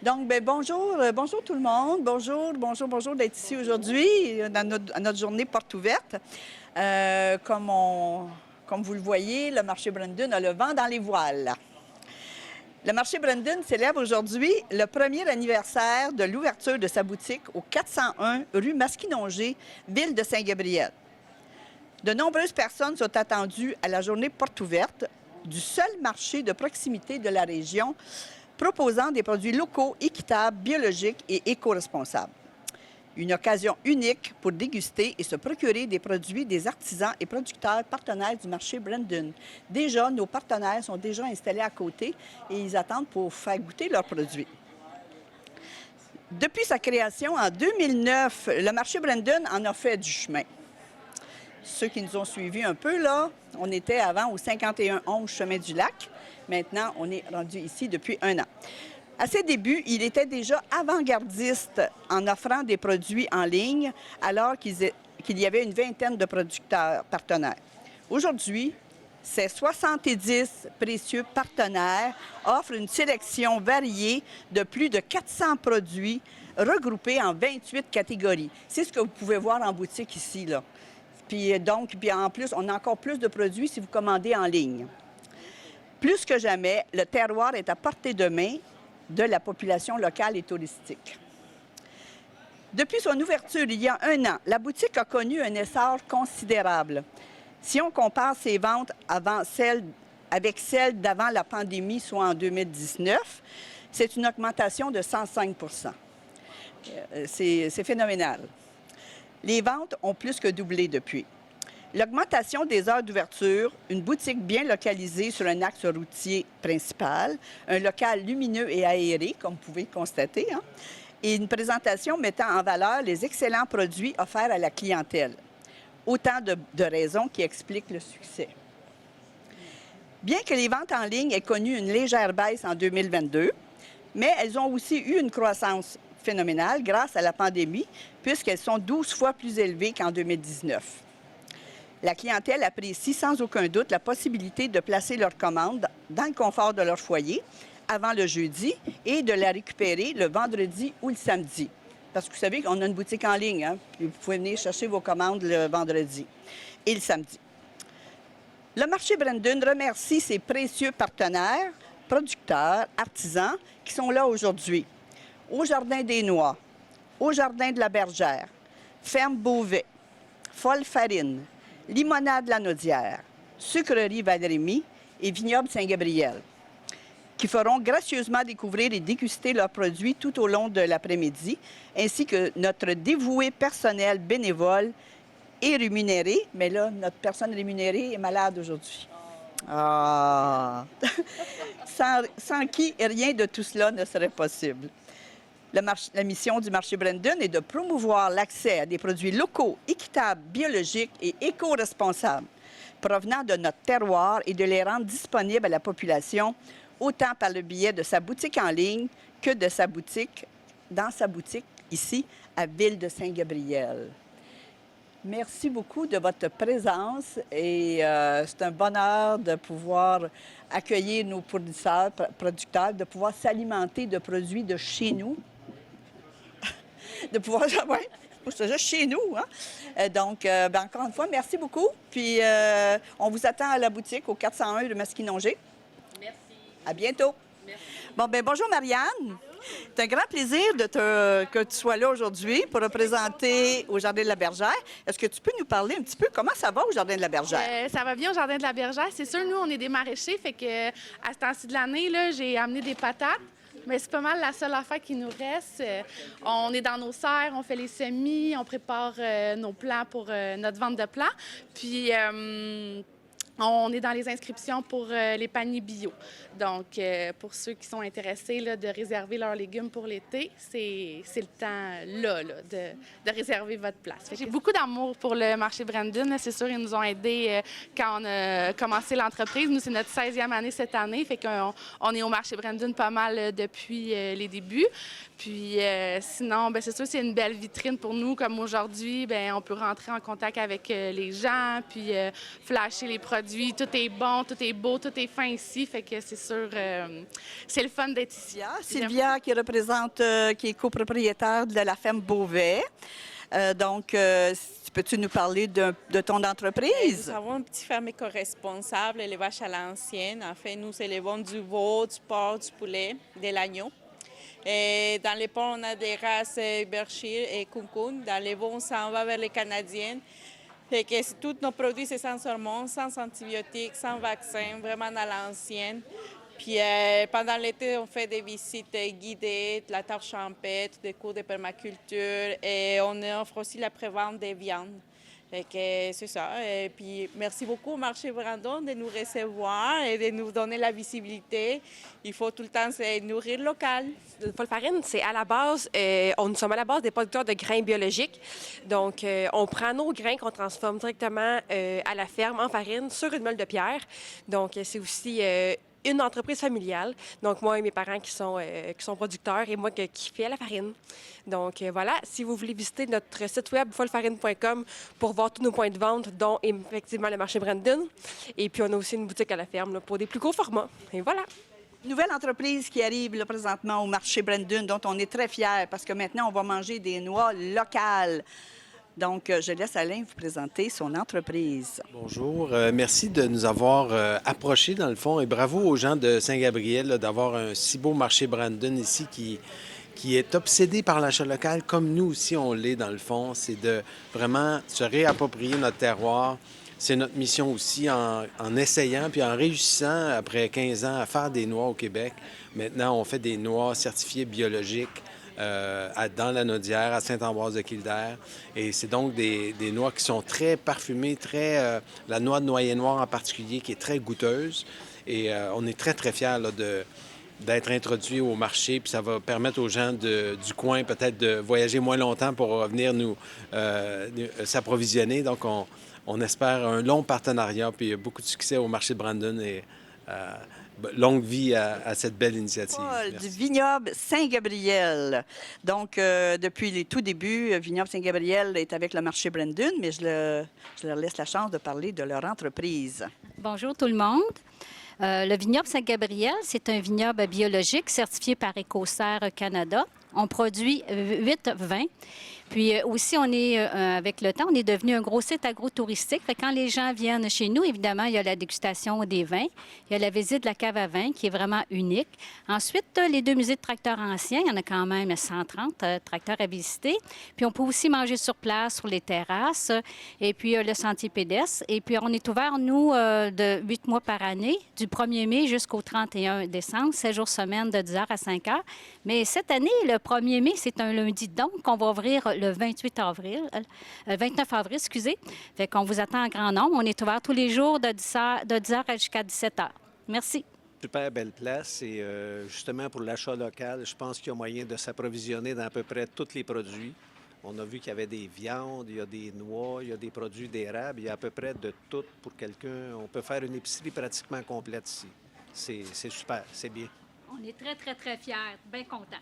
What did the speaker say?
Donc, bonjour tout le monde. Bonjour d'être ici aujourd'hui à notre journée porte ouverte. Comme vous le voyez, le marché Brandon a le vent dans les voiles. Le marché Brandon célèbre aujourd'hui le premier anniversaire de l'ouverture de sa boutique au 401 rue Masquinongé, ville de Saint-Gabriel. De nombreuses personnes sont attendues à la journée porte ouverte du seul marché de proximité de la région proposant des produits locaux, équitables, biologiques et éco-responsables. Une occasion unique pour déguster et se procurer des produits des artisans et producteurs partenaires du marché Brandon. Déjà, nos partenaires sont déjà installés à côté et ils attendent pour faire goûter leurs produits. Depuis sa création en 2009, le marché Brandon en a fait du chemin. Ceux qui nous ont suivis un peu, là, on était avant au 5111 Chemin du Lac. Maintenant, on est rendu ici depuis 1 an. À ses débuts, il était déjà avant-gardiste en offrant des produits en ligne, alors qu'il y avait une vingtaine de producteurs partenaires. Aujourd'hui, ces 70 précieux partenaires offrent une sélection variée de plus de 400 produits regroupés en 28 catégories. C'est ce que vous pouvez voir en boutique ici, là. Puis en plus, on a encore plus de produits si vous commandez en ligne. Plus que jamais, le terroir est à portée de main de la population locale et touristique. Depuis son ouverture il y a 1 an, la boutique a connu un essor considérable. Si on compare ses ventes avec celles d'avant la pandémie, soit en 2019, c'est une augmentation de 105 %. C'est phénoménal. Les ventes ont plus que doublé depuis. L'augmentation des heures d'ouverture, une boutique bien localisée sur un axe routier principal, un local lumineux et aéré, comme vous pouvez le constater, et une présentation mettant en valeur les excellents produits offerts à la clientèle. Autant de raisons qui expliquent le succès. Bien que les ventes en ligne aient connu une légère baisse en 2022, mais elles ont aussi eu une croissance phénoménale grâce à la pandémie, puisqu'elles sont 12 fois plus élevées qu'en 2019. La clientèle apprécie sans aucun doute la possibilité de placer leur commande dans le confort de leur foyer avant le jeudi et de la récupérer le vendredi ou le samedi. Parce que vous savez qu'on a une boutique en ligne, puis vous pouvez venir chercher vos commandes le vendredi et le samedi. Le marché Brandon remercie ses précieux partenaires, producteurs, artisans qui sont là aujourd'hui. Au Jardin des Noix, au Jardin de la Bergère, Ferme Beauvais, Folle Farine, Limonade La Naudière, Sucrerie Val-Rémy et Vignoble Saint-Gabriel, qui feront gracieusement découvrir et déguster leurs produits tout au long de l'après-midi, ainsi que notre dévoué personnel bénévole et rémunéré. Mais là, notre personne rémunérée est malade aujourd'hui. Ah! sans qui rien de tout cela ne serait possible. La mission du marché Brandon est de promouvoir l'accès à des produits locaux, équitables, biologiques et éco-responsables, provenant de notre terroir et de les rendre disponibles à la population, autant par le biais de sa boutique en ligne que de dans sa boutique ici, à Ville de Saint-Gabriel. Merci beaucoup de votre présence et c'est un bonheur de pouvoir accueillir nos producteurs, de pouvoir s'alimenter de produits de chez nous. De pouvoir, juste chez nous. Donc, encore une fois, merci beaucoup. Puis, on vous attend à la boutique au 401 de Masquinongé. Merci. À bientôt. Merci. Bonjour Marianne. C'est un grand plaisir que tu sois là aujourd'hui pour représenter au Jardin de la Bergère. Est-ce que tu peux nous parler un petit peu comment ça va au Jardin de la Bergère? Ça va bien au Jardin de la Bergère. C'est sûr, nous, on est des maraîchers, fait que à ce temps-ci de l'année, là, j'ai amené des patates. Mais c'est pas mal la seule affaire qui nous reste. On est dans nos serres, on fait les semis, on prépare nos plants pour notre vente de plants. Puis, on est dans les inscriptions pour les paniers bio. Donc, pour ceux qui sont intéressés là, de réserver leurs légumes pour l'été, c'est le temps là de réserver votre place. J'ai beaucoup d'amour pour le marché Brandon. C'est sûr, ils nous ont aidés quand on a commencé l'entreprise. Nous, c'est notre 16e année cette année. Fait qu'on est au marché Brandon pas mal depuis les débuts. Puis sinon, c'est sûr, c'est une belle vitrine pour nous. Comme aujourd'hui, on peut rentrer en contact avec les gens, puis flasher les produits produits, tout est bon, tout est beau, tout est fin ici. Fait que c'est sûr, c'est le fun d'être ici. Sylvia qui représente, qui est copropriétaire de la ferme Beauvais. Peux-tu nous parler de ton entreprise? Nous avons une petite ferme éco-responsable, les vaches à l'ancienne. En fait, nous élevons du veau, du porc, du poulet, de l'agneau. Et dans les porcs, on a des races Berkshire et Kunkun. Dans les veaux, on s'en va vers les Canadiennes. Fait que tous nos produits, c'est sans hormones, sans antibiotiques, sans vaccins, vraiment à l'ancienne. Puis pendant l'été, on fait des visites guidées, de la tarte champêtre, des cours de permaculture et on offre aussi la prévente des viandes. Fait que c'est ça. Et puis merci beaucoup au marché Brandon de nous recevoir et de nous donner la visibilité. Il faut tout le temps se nourrir local. Folle Farine, c'est à la base, nous sommes à la base des producteurs de grains biologiques. Donc, on prend nos grains qu'on transforme directement à la ferme en farine sur une meule de pierre. Donc, c'est aussi une entreprise familiale. Donc, moi et mes parents qui sont producteurs et moi qui fais la farine. Donc, voilà, si vous voulez visiter notre site web follefarine.com pour voir tous nos points de vente, dont effectivement le marché Brandon. Et puis, on a aussi une boutique à la ferme là, pour des plus gros formats. Et voilà. Nouvelle entreprise qui arrive là, présentement au marché Brandon, dont on est très fiers parce que maintenant, on va manger des noix locales. Donc, je laisse Alain vous présenter son entreprise. Bonjour. Merci de nous avoir approchés, dans le fond, et bravo aux gens de Saint-Gabriel là, d'avoir un si beau marché Brandon ici qui est obsédé par l'achat local, comme nous aussi on l'est, dans le fond. C'est de vraiment se réapproprier notre terroir. C'est notre mission aussi en essayant puis en réussissant, après 15 ans, à faire des noix au Québec. Maintenant, on fait des noix certifiées biologiques dans la Naudière, à Saint-Ambroise-de-Kildare. Et c'est donc des noix qui sont très parfumées, la noix de noyer noir en particulier, qui est très goûteuse. Et on est très, très fiers là, d'être introduits au marché. Puis ça va permettre aux gens du coin peut-être de voyager moins longtemps pour venir nous s'approvisionner. Donc, on espère un long partenariat, puis beaucoup de succès au marché de Brandon et longue vie à cette belle initiative. Du vignoble Saint-Gabriel. Donc, depuis les tout débuts, Vignoble Saint-Gabriel est avec le marché Brandon, mais je leur laisse la chance de parler de leur entreprise. Bonjour tout le monde. Le vignoble Saint-Gabriel, c'est un vignoble biologique certifié par Écocert Canada. On produit 8 vins. Puis aussi, on est, avec le temps, on est devenu un gros site agro-touristique. Fait que quand les gens viennent chez nous, évidemment, il y a la dégustation des vins. Il y a la visite de la cave à vin qui est vraiment unique. Ensuite, les 2 musées de tracteurs anciens. Il y en a quand même 130 tracteurs à visiter. Puis on peut aussi manger sur place, sur les terrasses. Et puis le sentier pédestre. Et puis on est ouvert, nous, de 8 mois par année, du 1er mai jusqu'au 31 décembre, 7 jours semaine de 10h à 5h. Mais cette année, le 1er mai, c'est un lundi, donc on va ouvrir le 29 avril, excusez. Fait qu'on vous attend en grand nombre. On est ouvert tous les jours de 10h jusqu'à 17h. Merci. Super belle place et justement pour l'achat local, je pense qu'il y a moyen de s'approvisionner dans à peu près tous les produits. On a vu qu'il y avait des viandes, il y a des noix, il y a des produits d'érable, il y a à peu près de tout pour quelqu'un. On peut faire une épicerie pratiquement complète ici. C'est super, c'est bien. On est très, très, très fiers, bien contents.